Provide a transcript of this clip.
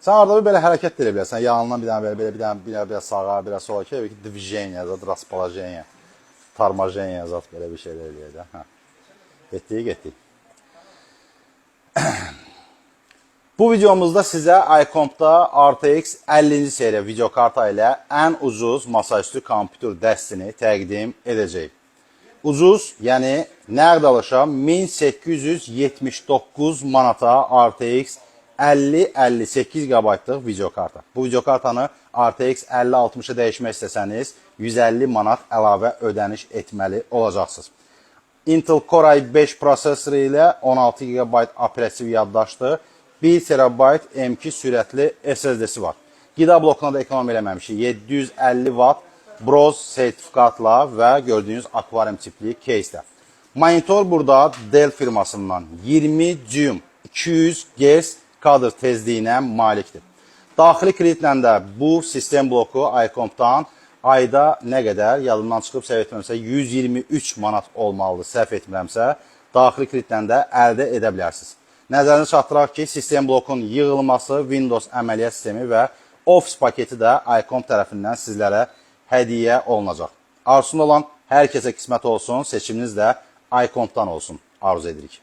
Sən arada belə hərəkət də edə bilərsən. Yanından bir dənə belə, bir dənə sağa, bir dənə sola ki, divizyon yazat, raspolojen, tarmojen yazat, belə bir şeylər eləyək də. Getdik. Bu videomuzda sizə iComp'da RTX 50-ci seriya videokarta ilə ən ucuz masaüstü kompüter dəstini təqdim edəcək. Ucuz, yəni nəqd alışa 1879 manata RTX 50-58 GB-lıq videokarta. Bu videokartanı RTX 50-60-a dəyişmək istəsəniz 150 manat əlavə ödəniş etməli olacaqsınız. Intel Core i5 prosesoru ilə 16 GB operativ yaddaşdır. 1 TB M2 sürətli SSD-si var. Qida blokuna da ekonom eləməmişik. 750 Watt Bros sertifikatla və gördüyünüz akvarium tipli case'də. Monitor burada Dell firmasından 20 düym 200 Hz kadr tezliyinə malikdir. Daxili kreditlə də bu sistem bloku iComp'dan ayda nə qədər, yadımdan çıxıb səhv etmirəmsə 123 manat olmalıdır, səhv etmirəmsə, daxili kreditlə də əldə edə bilərsiniz. Nəzərinizə çatdıraq ki, sistem blokun yığılması, Windows əməliyyat sistemi və Office paketi də iComp tərəfindən sizlərə hədiyyə olunacaq. Arzusunda olan hər kəsə qismət olsun, seçiminiz də iComp'dan olsun. Arzu edirik.